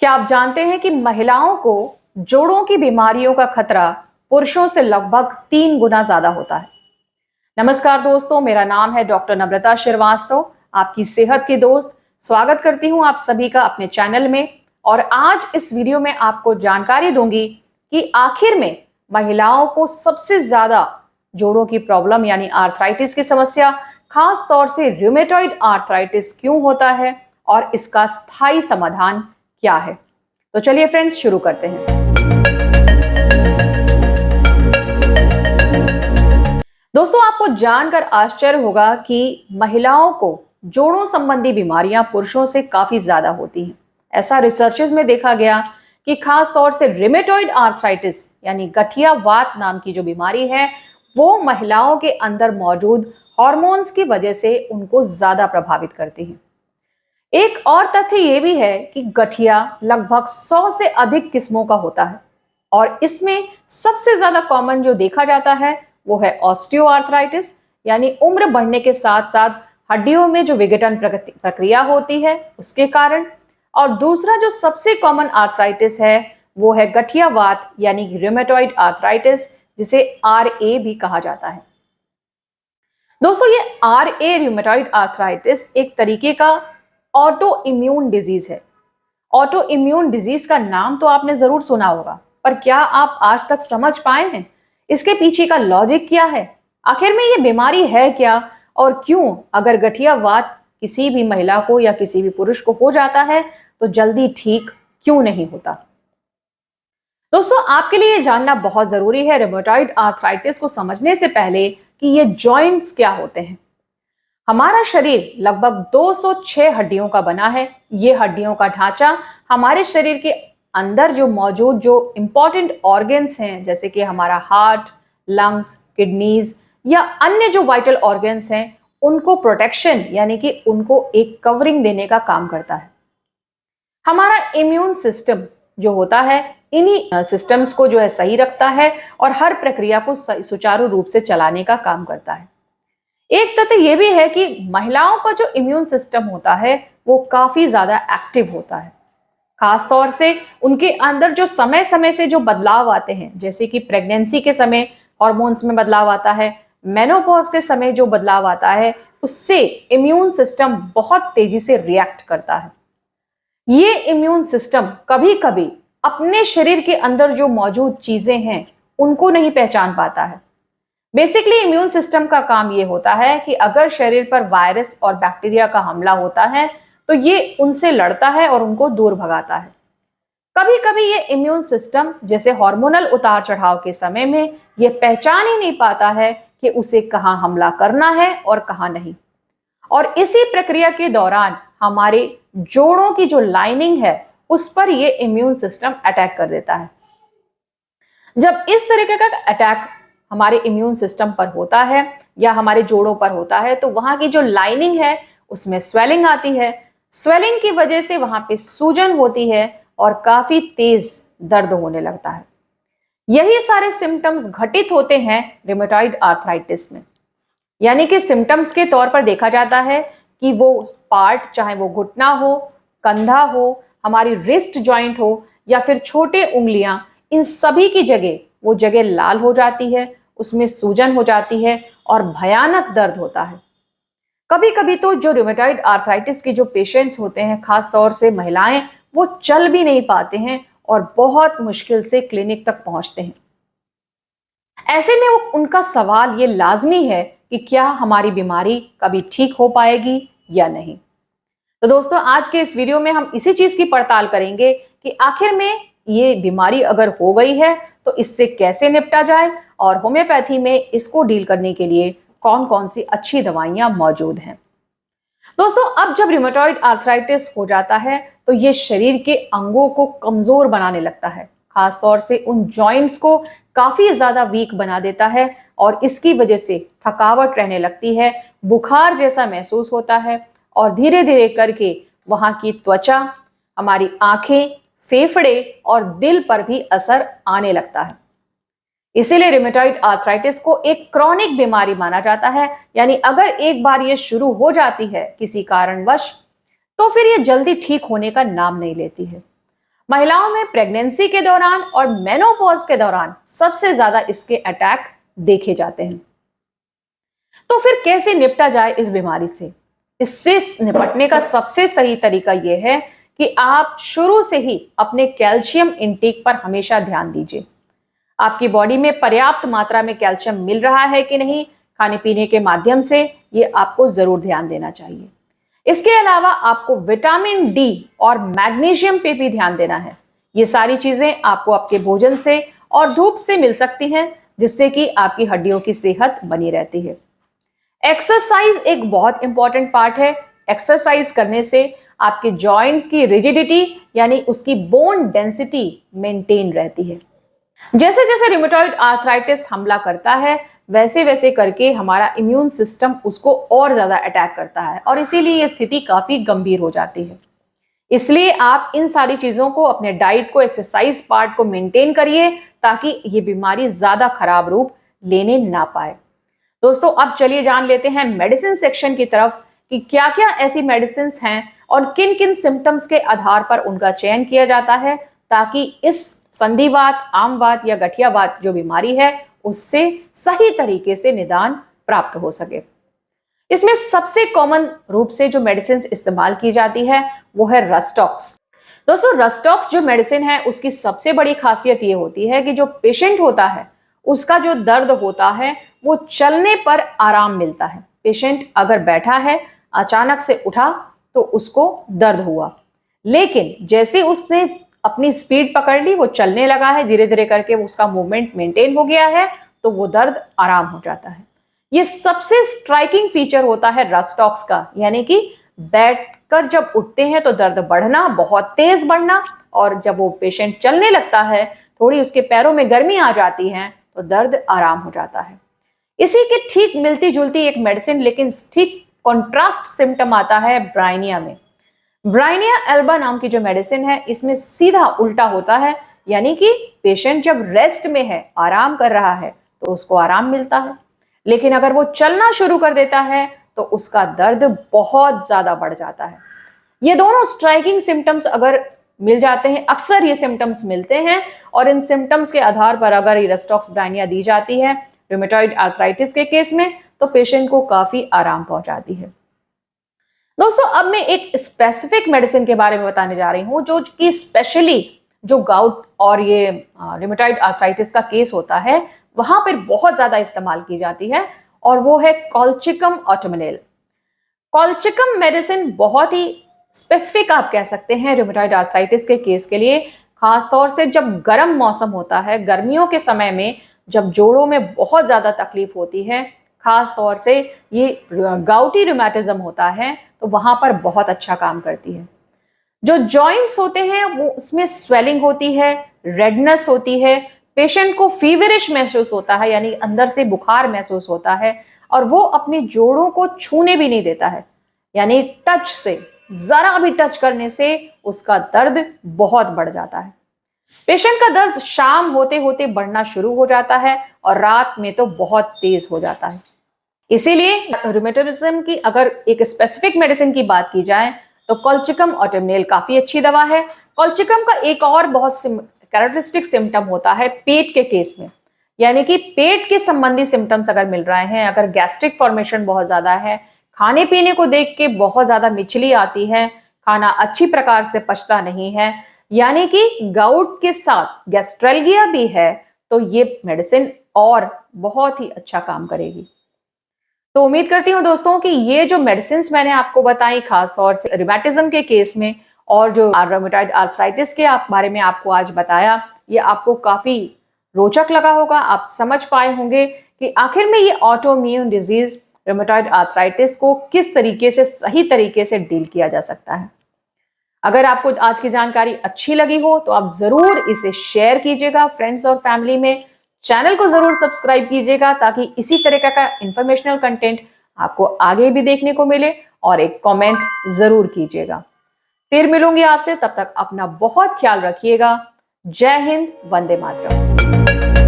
क्या आप जानते हैं कि महिलाओं को जोड़ों की बीमारियों का खतरा पुरुषों से लगभग 3 गुना ज्यादा होता है। नमस्कार दोस्तों, मेरा नाम है डॉक्टर नम्रता श्रीवास्तव, आपकी सेहत की दोस्त। स्वागत करती हूं आप सभी का अपने चैनल में। और आज इस वीडियो में आपको जानकारी दूंगी कि आखिर में महिलाओं को सबसे ज्यादा जोड़ों की प्रॉब्लम यानी आर्थराइटिस की समस्या, खास तौर से रूमेटॉइड आर्थराइटिस क्यों होता है और इसका स्थायी समाधान क्या है। तो चलिए फ्रेंड्स, शुरू करते हैं। दोस्तों, आपको जानकर आश्चर्य होगा कि महिलाओं को जोड़ों संबंधी बीमारियां पुरुषों से काफी ज्यादा होती हैं। ऐसा रिसर्चेस में देखा गया कि खास तौर से रिमेटॉइड आर्थराइटिस यानी गठिया वात नाम की जो बीमारी है, वो महिलाओं के अंदर मौजूद हार्मोन्स की वजह से उनको ज्यादा प्रभावित करती है। एक और तथ्य यह भी है कि गठिया लगभग 100 से अधिक किस्मों का होता है और इसमें सबसे ज्यादा कॉमन जो देखा जाता है वो है ऑस्टियोआर्थराइटिस, यानी उम्र बढ़ने के साथ साथ हड्डियों में जो विघटन प्रक्रिया होती है उसके कारण। और दूसरा जो सबसे कॉमन आर्थराइटिस है वो है गठिया वात यानी रूमेटॉइड आर्थराइटिस, जिसे RA भी कहा जाता है। दोस्तों, ये RA रूमेटॉइड आर्थराइटिस एक तरीके का ऑटो इम्यून डिजीज है। ऑटो इम्यून डिजीज का नाम तो आपने जरूर सुना होगा, पर क्या आप आज तक समझ पाए हैं इसके पीछे का लॉजिक क्या है? आखिर में ये बीमारी है क्या और क्यों अगर गठिया वात किसी भी महिला को या किसी भी पुरुष को हो जाता है तो जल्दी ठीक क्यों नहीं होता? दोस्तों, आपके लिए ये जानना बहुत जरूरी है रूमेटॉइड आर्थराइटिस को समझने से पहले कि ये जॉइंट्स क्या होते हैं। हमारा शरीर लगभग 206 हड्डियों का बना है। ये हड्डियों का ढांचा हमारे शरीर के अंदर जो मौजूद जो इंपॉर्टेंट ऑर्गन्स हैं, जैसे कि हमारा हार्ट, लंग्स, किडनीज या अन्य जो वाइटल ऑर्गन्स हैं, उनको प्रोटेक्शन यानी कि उनको एक कवरिंग देने का काम करता है। हमारा इम्यून सिस्टम जो होता है इन्हीं सिस्टम्स को जो है सही रखता है और हर प्रक्रिया को सुचारू रूप से चलाने का काम करता है। एक तथ्य यह भी है कि महिलाओं का जो इम्यून सिस्टम होता है वो काफी ज्यादा एक्टिव होता है। खास तौर से उनके अंदर जो समय समय से जो बदलाव आते हैं, जैसे कि प्रेगनेंसी के समय हार्मोन्स में बदलाव आता है, मेनोपॉज के समय जो बदलाव आता है, उससे इम्यून सिस्टम बहुत तेजी से रिएक्ट करता है। ये इम्यून सिस्टम कभी कभी अपने शरीर के अंदर जो मौजूद चीजें हैं उनको नहीं पहचान पाता है। बेसिकली इम्यून सिस्टम का काम ये होता है कि अगर शरीर पर वायरस और बैक्टीरिया का हमला होता है तो ये उनसे लड़ता है और उनको दूर भगाता है। कभी कभी ये इम्यून सिस्टम जैसे हार्मोनल उतार चढ़ाव के समय में ये पहचान ही नहीं पाता है कि उसे कहाँ हमला करना है और कहाँ नहीं। और इसी प्रक्रिया के दौरान हमारे जोड़ों की जो लाइनिंग है उस पर ये इम्यून सिस्टम अटैक कर देता है। जब इस तरीके का अटैक हमारे इम्यून सिस्टम पर होता है या हमारे जोड़ों पर होता है तो वहां की जो लाइनिंग है उसमें स्वेलिंग आती है। स्वेलिंग की वजह से वहां पे सूजन होती है और काफी तेज दर्द होने लगता है। यही सारे सिम्टम्स घटित होते हैं रूमेटॉइड आर्थराइटिस में। यानी कि सिम्टम्स के तौर पर देखा जाता है कि वो पार्ट, चाहे वो घुटना हो, कंधा हो, हमारी रिस्ट जॉइंट हो या फिर छोटे उंगलियां, इन सभी की जगह वो जगह लाल हो जाती है, उसमें सूजन हो जाती है और भयानक दर्द होता है। कभी कभी तो जो रूमेटॉइड आर्थराइटिस के जो पेशेंट्स होते हैं, खास तौर से महिलाएं, वो चल भी नहीं पाते हैं और बहुत मुश्किल से क्लिनिक तक पहुंचते हैं। ऐसे में वो उनका सवाल ये लाजमी है कि क्या हमारी बीमारी कभी ठीक हो पाएगी या नहीं। तो दोस्तों, आज के इस वीडियो में हम इसी चीज की पड़ताल करेंगे कि आखिर में ये बीमारी अगर हो गई है तो इससे कैसे निपटा जाए और होम्योपैथी में इसको डील करने के लिए कौन कौन सी अच्छी दवाइयां मौजूद हैं। दोस्तों, अब जब रूमेटॉइड आर्थराइटिस हो जाता है तो ये शरीर के अंगों को कमजोर बनाने लगता है। खास तौर से उन जॉइंट्स को काफी ज्यादा वीक बना देता है और इसकी वजह से थकावट रहने लगती है, बुखार जैसा महसूस होता है और धीरे धीरे करके वहां की त्वचा, हमारी आंखें, फेफड़े और दिल पर भी असर आने लगता है। इसीलिए रूमेटॉइड आर्थराइटिस को एक क्रॉनिक बीमारी माना जाता है। यानी अगर एक बार ये शुरू हो जाती है किसी कारणवश तो फिर ये जल्दी ठीक होने का नाम नहीं लेती है। महिलाओं में प्रेगनेंसी के दौरान और मेनोपॉज के दौरान सबसे ज्यादा इसके अटैक देखे जाते हैं। तो फिर कैसे निपटा जाए इस बीमारी से? इससे निपटने का सबसे सही तरीका यह है कि आप शुरू से ही अपने कैल्शियम इंटेक पर हमेशा ध्यान दीजिए। आपकी बॉडी में पर्याप्त मात्रा में कैल्शियम मिल रहा है कि नहीं, खाने पीने के माध्यम से, ये आपको जरूर ध्यान देना चाहिए। इसके अलावा आपको विटामिन डी और मैग्नीशियम पे भी ध्यान देना है। ये सारी चीजें आपको आपके भोजन से और धूप से मिल सकती हैं, जिससे कि आपकी हड्डियों की सेहत बनी रहती है। एक्सरसाइज एक बहुत इंपॉर्टेंट पार्ट है। एक्सरसाइज करने से आपके जॉइंट्स की रिजिडिटी यानी उसकी बोन डेंसिटी मेंटेन रहती है। जैसे जैसे रूमेटॉइड आर्थराइटिस हमला करता है, वैसे वैसे करके हमारा इम्यून सिस्टम उसको और ज्यादा अटैक करता है और इसीलिए ये स्थिति काफी गंभीर हो जाती है। इसलिए आप इन सारी चीजों को, अपने डाइट को, एक्सरसाइज पार्ट को मेंटेन करिए ताकि ये बीमारी ज्यादा खराब रूप लेने ना पाए। दोस्तों, अब चलिए जान लेते हैं मेडिसिन सेक्शन की तरफ कि क्या क्या ऐसी मेडिसिन हैं और किन किन सिम्टम्स के आधार पर उनका चयन किया जाता है, ताकि इस संधिवात, आमवात या गठियावात जो बीमारी है उससे सही तरीके से निदान प्राप्त हो सके। इसमें सबसे कॉमन रूप से जो मेडिसिन इस्तेमाल की जाती है वो है रस्टॉक्स। दोस्तों, रस्टॉक्स जो मेडिसिन है उसकी सबसे बड़ी खासियत ये होती है कि जो पेशेंट होता है उसका जो दर्द होता है वो चलने पर आराम मिलता है। पेशेंट अगर बैठा है, अचानक से उठा तो उसको दर्द हुआ, लेकिन जैसे उसने अपनी स्पीड पकड़ ली, वो चलने लगा है, धीरे धीरे करके उसका मूवमेंट मेंटेन हो गया है, तो वो दर्द आराम हो जाता है। ये सबसे स्ट्राइकिंग फीचर होता है रस्टॉक्स का, यानी कि बैठकर जब उठते हैं तो दर्द बढ़ना, बहुत तेज बढ़ना, और जब वो पेशेंट चलने लगता है, थोड़ी उसके पैरों में गर्मी आ जाती है तो दर्द आराम हो जाता है। इसी के ठीक मिलती जुलती एक मेडिसिन, लेकिन ठीक कॉन्ट्रास्ट सिम्टम आता है ब्राइनिया में। ब्राइनिया एल्बा नाम की जो मेडिसिन है, इसमें सीधा उल्टा होता है, यानी कि पेशेंट जब रेस्ट में है, आराम कर रहा है, तो उसको आराम मिलता है, लेकिन अगर वो चलना शुरू कर देता है तो उसका दर्द बहुत ज्यादा बढ़ जाता है। ये दोनों स्ट्राइकिंग सिम्टम्स अगर मिल जाते हैं, अक्सर ये सिम्टम्स मिलते हैं, और इन सिम्टम्स के आधार पर अगर ये रस्टॉक्स ब्राइनिया दी जाती है रूमेटॉइड आर्थराइटिस के केस में, तो पेशेंट को काफी आराम पहुंचाती है। दोस्तों, अब मैं एक स्पेसिफिक मेडिसिन के बारे में बताने जा रही हूं, जो कि स्पेशली जो गाउट और ये रूमेटॉइड आर्थराइटिस का केस होता है वहां पर बहुत ज्यादा इस्तेमाल की जाती है, और वो है कॉल्चिकम ऑटोमेनेल। कॉल्चिकम मेडिसिन बहुत ही स्पेसिफिक आप कह सकते हैं रूमेटॉइड आर्थराइटिस के केस के लिए, खासतौर से जब गर्म मौसम होता है, गर्मियों के समय में जब जोड़ों में बहुत ज्यादा तकलीफ होती है, खास तौर से ये गाउटी रूमेटिज्म होता है, तो वहां पर बहुत अच्छा काम करती है। जो जॉइंट्स होते हैं वो उसमें स्वेलिंग होती है, रेडनेस होती है, पेशेंट को फीवरिश महसूस होता है, यानी अंदर से बुखार महसूस होता है, और वो अपने जोड़ों को छूने भी नहीं देता है, यानी टच से, जरा भी टच करने से उसका दर्द बहुत बढ़ जाता है। पेशेंट का दर्द शाम होते होते बढ़ना शुरू हो जाता है और रात में तो बहुत तेज हो जाता है। इसीलिए रूमेटिज्म की अगर एक स्पेसिफिक मेडिसिन की बात की जाए तो कॉल्चिकम ऑटोमेनेल काफी अच्छी दवा है। कॉल्चिकम का एक और बहुत कैरेक्टरिस्टिक सिम्टम होता है पेट के केस में, यानी कि पेट के संबंधी सिम्टम्स अगर मिल रहे हैं, अगर गैस्ट्रिक फॉर्मेशन बहुत ज्यादा है, खाने पीने को देख के बहुत ज्यादा मिचली आती है, खाना अच्छी प्रकार से पचता नहीं है, यानी कि गाउट के साथ गैस्ट्रेल्गिया भी है, तो ये मेडिसिन और बहुत ही अच्छा काम करेगी। तो उम्मीद करती हूँ दोस्तों कि ये जो मेडिसिन मैंने आपको बताई, खास तौर से रूमेटिज्म के केस में, और जो रूमेटॉइड आर्थराइटिस के बारे में आपको आज बताया, ये आपको काफी रोचक लगा होगा। आप समझ पाए होंगे कि आखिर में ये ऑटोइम्यून डिजीज रूमेटॉइड आर्थराइटिस को किस तरीके से, सही तरीके से डील किया जा सकता है। अगर आपको आज की जानकारी अच्छी लगी हो तो आप जरूर इसे शेयर कीजिएगा फ्रेंड्स और फैमिली में। चैनल को जरूर सब्सक्राइब कीजिएगा ताकि इसी तरह का इंफॉर्मेशनल कंटेंट आपको आगे भी देखने को मिले, और एक कमेंट जरूर कीजिएगा। फिर मिलूंगी आपसे, तब तक अपना बहुत ख्याल रखिएगा। जय हिंद, वंदे मातरम।